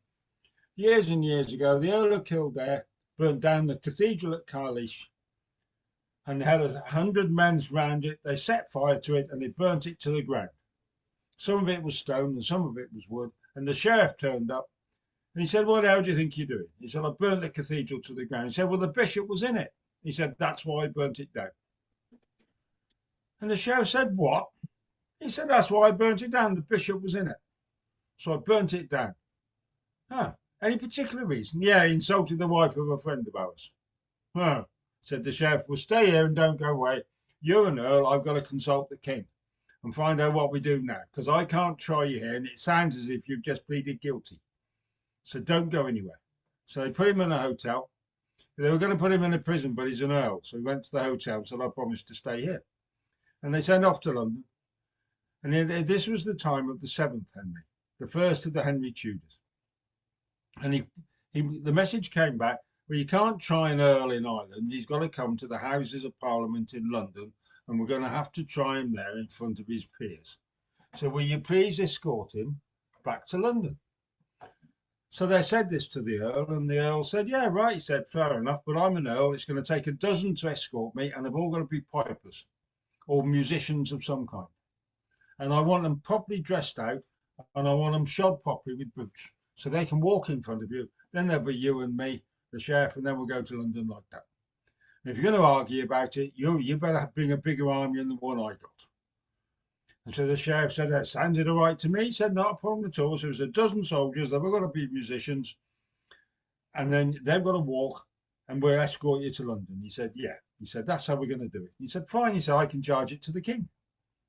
Speaker 2: years and years ago, the Earl of Kildare burnt down the cathedral at Carlisle, and they had 100 men round it. They set fire to it and they burnt it to the ground. Some of it was stone and some of it was wood. And the sheriff turned up and he said, "What the hell do you think you're doing?" He said, "I burnt the cathedral to the ground." He said, "Well, the bishop was in it." He said, "That's why I burnt it down." And the sheriff said, "What?" He said, "That's why I burnt it down. The bishop was in it. So I burnt it down." "Huh. Any particular reason?" "Yeah, he insulted the wife of a friend of ours." "Huh," said the sheriff. "Well, stay here and don't go away. You're an earl. I've got to consult the king and find out what we do now, because I can't try you here, and it sounds as if you've just pleaded guilty. So don't go anywhere." So they put him in a hotel. They were going to put him in a prison, but he's an earl. So he went to the hotel and said, "I promised to stay here." And they sent off to London. And this was the time of the 7th Henry, the first of the Henry Tudors. And the message came back, "Well, you can't try an earl in Ireland. He's got to come to the Houses of Parliament in London, and we're going to have to try him there in front of his peers. So will you please escort him back to London?" So they said this to the earl, and the earl said, "Yeah, right." He said, "Fair enough, but I'm an earl. It's going to take a dozen to escort me, and they've all got to be pipers or musicians of some kind. And I want them properly dressed out, and I want them shod properly with boots, so they can walk in front of you. Then there'll be you and me, the sheriff, and then we'll go to London like that. And if you're going to argue about it, you better bring a bigger army than the one I got." And so the sheriff said, "That sounded all right to me." He said, "Not a problem at all." So there's a dozen soldiers, they've all got to be musicians, and then they've got to walk, and we'll escort you to London. He said, "Yeah." He said, "That's how we're going to do it." He said, "Fine." He said, "I can charge it to the king.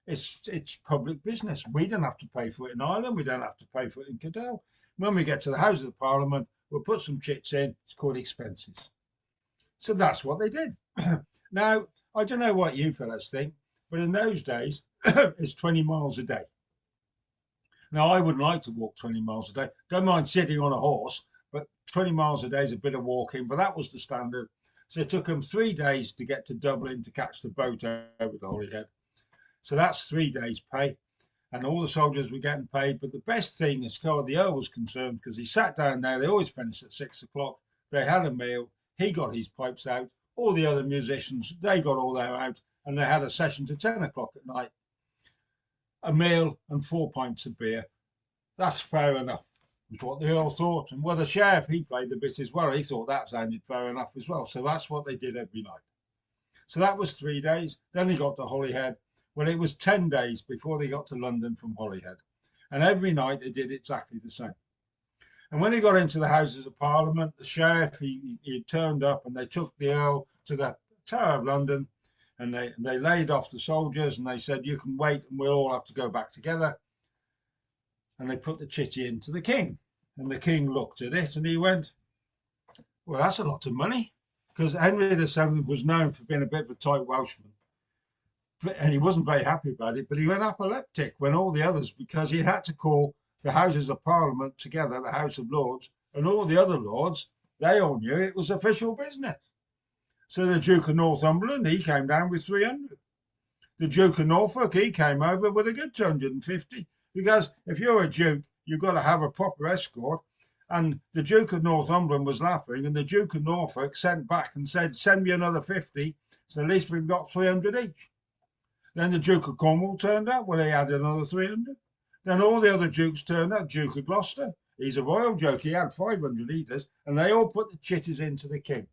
Speaker 2: It's public business. We don't have to pay for it in Ireland. We don't have to pay for it in Cadell. When we get to the House of Parliament, we'll put some chits in. It's called expenses." So that's what they did. Now, I don't know what you fellas think, but in those days, it's 20 miles a day. Now, I wouldn't like to walk 20 miles a day. Don't mind sitting on a horse, but 20 miles a day is a bit of walking, but that was the standard. So it took them 3 days to get to Dublin to catch the boat over to Holyhead. So that's 3 days' pay, and all the soldiers were getting paid. But the best thing, as far as the earl was concerned, because he sat down there, they always finished at 6 o'clock. They had a meal. He got his pipes out. All the other musicians, they got all their out, and they had a session to 10 o'clock at night. A meal and 4 pints of beer. That's fair enough, is what the earl thought. And well, the sheriff, he played a bit as well. He thought that sounded fair enough as well. So that's what they did every night. So that was 3 days. Then he got to Holyhead. Well, it was 10 days before they got to London from Holyhead. And every night they did exactly the same. And when he got into the Houses of Parliament, the sheriff, he turned up, and they took the earl to the Tower of London, and they laid off the soldiers, and they said, "You can wait, and we'll all have to go back together." And they put the chitty into the king. And the king looked at it, and he went, "Well, that's a lot of money." Because Henry VII was known for being a bit of a tight Welshman. And he wasn't very happy about it, but he went apoplectic when all the others, because he had to call the Houses of Parliament together, the House of Lords, and all the other lords, they all knew it was official business. So the Duke of Northumberland, he came down with 300. The Duke of Norfolk, he came over with a good 250. Because if you're a duke, you've got to have a proper escort. And the Duke of Northumberland was laughing, and the Duke of Norfolk sent back and said, "Send me another 50, so at least we've got 300 each." Then the Duke of Cornwall turned up, well, he had another 300. Then all the other dukes turned up. Duke of Gloucester, he's a royal joke, he had 500 litres, and they all put the chitties into the king.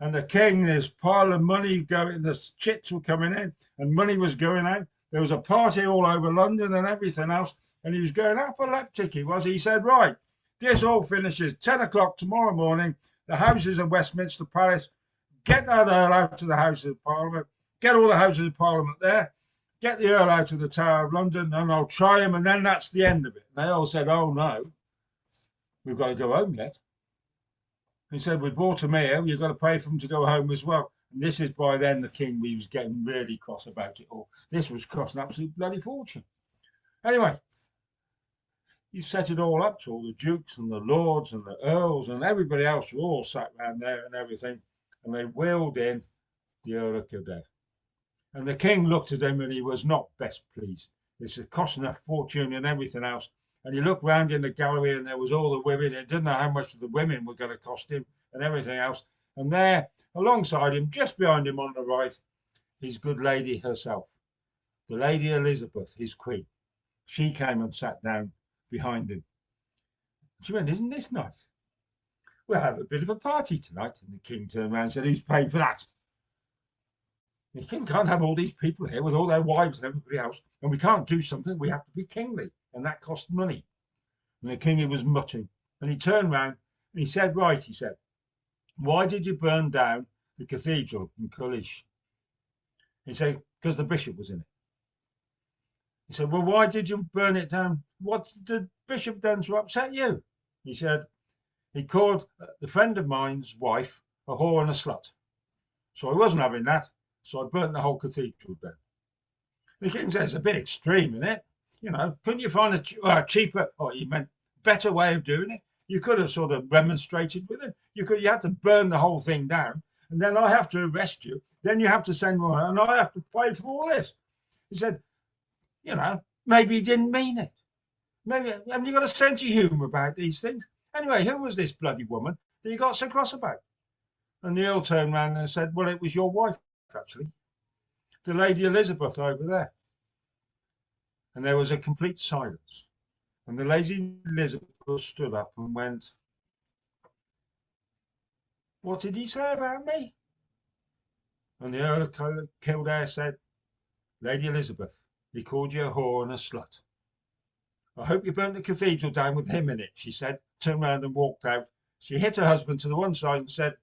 Speaker 2: And the king, this pile of money going, the chits were coming in and money was going out. There was a party all over London and everything else. And he was going apoplectic, he was. He said, right, this all finishes 10 o'clock tomorrow morning. The houses of Westminster Palace, get that Earl out of the Houses of Parliament, get all the Houses of Parliament there, get the Earl out of the Tower of London, and I'll try him, and then that's the end of it. And they all said, oh no, we've got to go home yet. He said, we bought him here, you've got to pay for him to go home as well. And this is by then the king, he was getting really cross about it all. This was costing an absolute bloody fortune. Anyway, he set it all up to all the dukes and the lords and the earls and everybody else were all sat round there and everything. And they wheeled in the Earl of Kildare. And the king looked at him and he was not best pleased. It's costing a fortune and everything else. And he looked round in the gallery and there was all the women. He didn't know how much the women were going to cost him and everything else. And there, alongside him, just behind him on the right, his good lady herself, the Lady Elizabeth, his queen. She came and sat down behind him. She went, isn't this nice? We'll have a bit of a party tonight. And the king turned around and said, who's paying for that? The king can't have all these people here with all their wives and everybody else. And we can't do something. We have to be kingly. And that costs money. And the king, he was muttering. And he turned round and he said, right, he said, why did you burn down the cathedral in Kullesh? He said, because the bishop was in it. He said, well, why did you burn it down? What did the bishop done to upset you? He said, he called the friend of mine's wife a whore and a slut. So I wasn't having that. So I burnt the whole cathedral down. The king says, it's a bit extreme, isn't it? You know, couldn't you find a cheaper, or you meant better way of doing it? You could have sort of remonstrated with him. You had to burn the whole thing down, and then I have to arrest you. Then you have to send more, and I have to pay for all this. He said, you know, maybe he didn't mean it. Maybe, haven't you got a sense of humour about these things? Anyway, who was this bloody woman that you got so cross about? And the Earl turned round and said, well, it was your wife, actually. The Lady Elizabeth over there. And there was a complete silence. And the Lady Elizabeth stood up and went, what did he say about me? And the Earl of Kildare said, Lady Elizabeth, he called you a whore and a slut. I hope you burnt the cathedral down with him in it, she said, turned round and walked out. She hit her husband to the one side and said,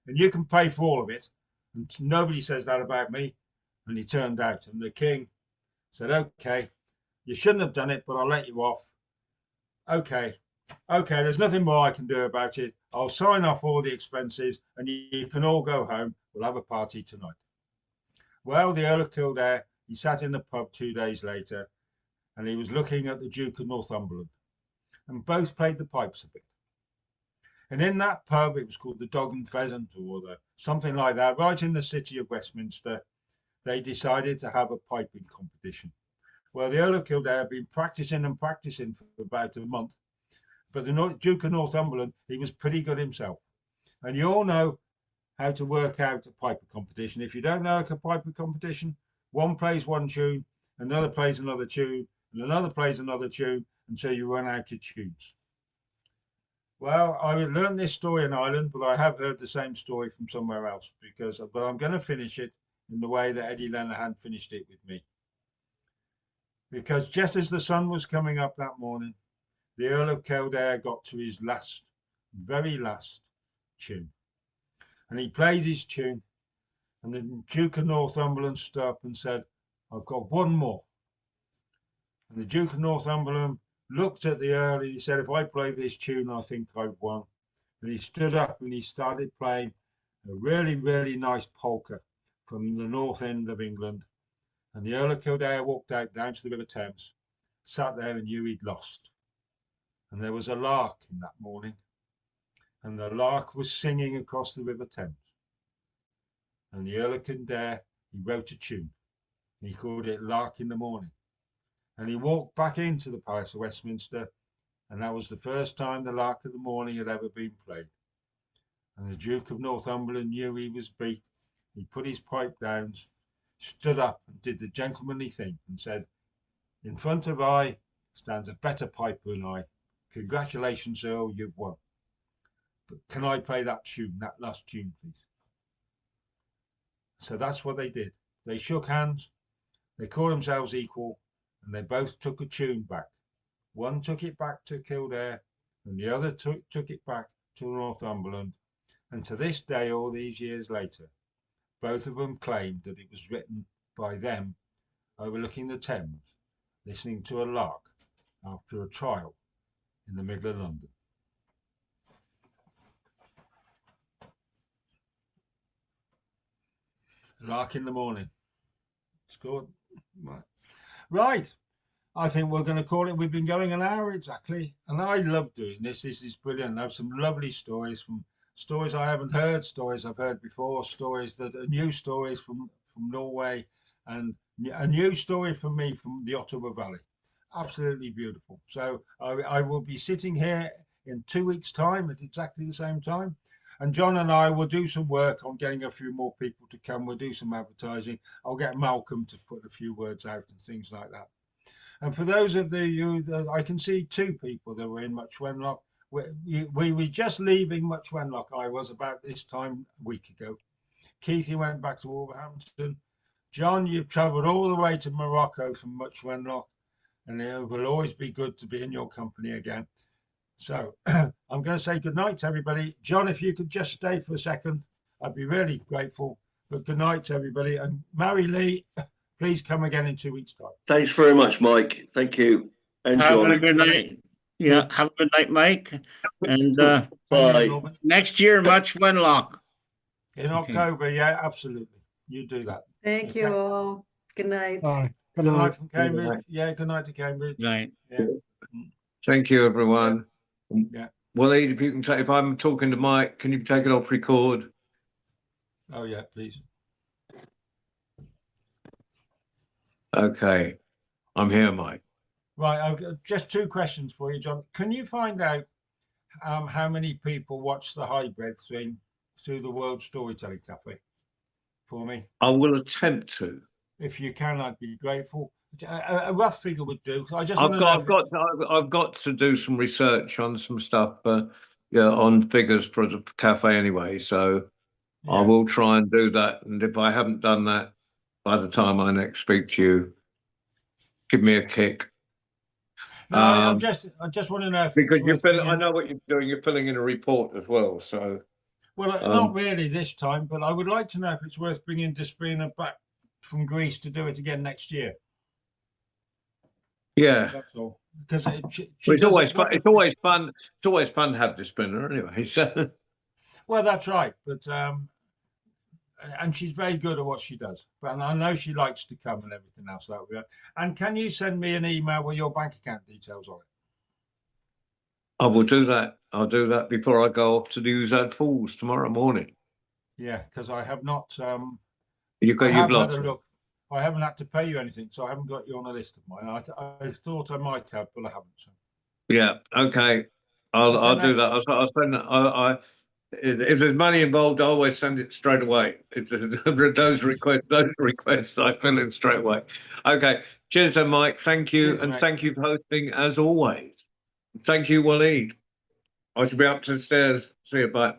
Speaker 2: and you can pay for all of it. And nobody says that about me. And he turned out. And the king said, okay, you shouldn't have done it, but I'll let you off. Okay, there's nothing more I can do about it. I'll sign off all the expenses and you can all go home. We'll have a party tonight. Well, the Earl of Kildare, he sat in the pub 2 days later and he was looking at the Duke of Northumberland. And both played the pipes a bit. And in that pub, it was called the Dog and Pheasant or something like that, right in the city of Westminster, they decided to have a piping competition. Well, the Earl of Kildare had been practicing for about a month. But the Duke of Northumberland, he was pretty good himself. And you all know how to work out a piper competition. If you don't know a piper competition, one plays one tune, another plays another tune, and another plays another tune until you run out of tunes. Well, I learned this story in Ireland, but I have heard the same story from somewhere else but I'm going to finish it in the way that Eddie Lenihan finished it with me. Because just as the sun was coming up that morning, the Earl of Kildare got to his very last tune. And he played his tune, and the Duke of Northumberland stood up and said, I've got one more. And the Duke of Northumberland looked at the Earl and he said, if I play this tune, I think I've won. And he stood up and he started playing a really, really nice polka from the north end of England. And the Earl of Kildare walked out down to the River Thames, sat there and knew he'd lost. And there was a lark in that morning. And the lark was singing across the River Thames. And the Earl of Kildare, he wrote a tune. He called it Lark in the Morning. And he walked back into the Palace of Westminster, and that was the first time the Lark of the Morning had ever been played. And the Duke of Northumberland knew he was beat. He put his pipe down, stood up and did the gentlemanly thing and said, in front of I stands a better piper than I. Congratulations, Earl, you've won. But can I play that tune, that last tune, please? So that's what they did. They shook hands, they called themselves equal, and they both took a tune back. One took it back to Kildare, and the other took it back to Northumberland. And to this day, all these years later, both of them claimed that it was written by them overlooking the Thames, listening to a lark after a trial in the middle of London. Lark in the morning. It's good. Right. I think we're going to call it. We've been going an hour exactly, and I love doing this. This is brilliant. I have some lovely stories from stories I haven't heard, stories I've heard before, stories that are new stories from Norway, and a new story from me from the Ottawa Valley. Absolutely beautiful. So I will be sitting here in 2 weeks' time at exactly the same time. And John and I will do some work on getting a few more people to come. We'll do some advertising. I'll get Malcolm to put a few words out and things like that. And for those of you, I can see 2 people that were in Much Wenlock. We were just leaving Much Wenlock. I was about this time a week ago. Keith, you went back to Wolverhampton. John, you've travelled all the way to Morocco from Much Wenlock, and it will always be good to be in your company again. So I'm going to say good night to everybody. John, if you could just stay for a second, I'd be really grateful. But good night to everybody. And Mary Lee, please come again in 2 weeks' time.
Speaker 3: Thanks very much, Mike. Thank you. And
Speaker 5: Have
Speaker 3: John.
Speaker 5: a good night. Yeah, have a good night, Mike. And
Speaker 3: Bye.
Speaker 5: next year, Much Wenlock.
Speaker 2: In
Speaker 5: Okay.
Speaker 2: October, yeah, absolutely. You do that.
Speaker 6: Thank you all. Good night.
Speaker 4: Bye.
Speaker 2: Good night from Cambridge. Yeah, good night to Cambridge.
Speaker 5: Right.
Speaker 2: Yeah.
Speaker 1: Thank you, everyone.
Speaker 2: Yeah.
Speaker 1: Waleed, if you can take, if I'm talking to Mike, can you take it off record?
Speaker 2: Oh, yeah, please.
Speaker 1: Okay. I'm here, Mike.
Speaker 2: Right, I've got just 2 questions for you, John. Can you find out how many people watch the hybrid thing through the World Storytelling Cafe for me?
Speaker 1: I will attempt to.
Speaker 2: If you can, I'd be grateful. A rough figure would do. I just want to know
Speaker 1: I've got to do some research on some stuff, yeah, on figures for the cafe anyway. So I will try and do that. And if I haven't done that by the time I next speak to you, give me a kick.
Speaker 2: No, I just want to know if
Speaker 1: Because
Speaker 2: it's
Speaker 1: you're
Speaker 2: worth
Speaker 1: filling, I
Speaker 2: bringing-
Speaker 1: know what you're doing. You're filling in a report as well. So
Speaker 2: Well, not really this time, but I would like to know if it's worth bringing Despina back from Greece to do it again next year.
Speaker 1: yeah,
Speaker 2: That's all. Because
Speaker 1: it's always fun. It's always fun. It's always fun to have the spinner anyway. So
Speaker 2: Well, that's right, but and she's very good at what she does. But I know she likes to come and everything else that way. And can you send me an email with your bank account details on it?
Speaker 1: I will do that. I'll do that before I go off to the Uzad Falls tomorrow morning.
Speaker 2: Yeah, because I have not.
Speaker 1: You've
Speaker 2: I have
Speaker 1: lost
Speaker 2: had a
Speaker 1: it.
Speaker 2: look. I haven't had to pay you anything, so I haven't got you on the list of mine. I thought I might have, but I haven't. So.
Speaker 1: Yeah. Okay. I'll do that. I'll send. If there's money involved, I always send it straight away. If those requests, I fill in straight away. Okay. Cheers, then, Mike. Thank you,
Speaker 2: Cheers,
Speaker 1: and
Speaker 2: mate.
Speaker 1: thank you for hosting as always. Thank you, Waleed. I should be up to the stairs. See you. Bye.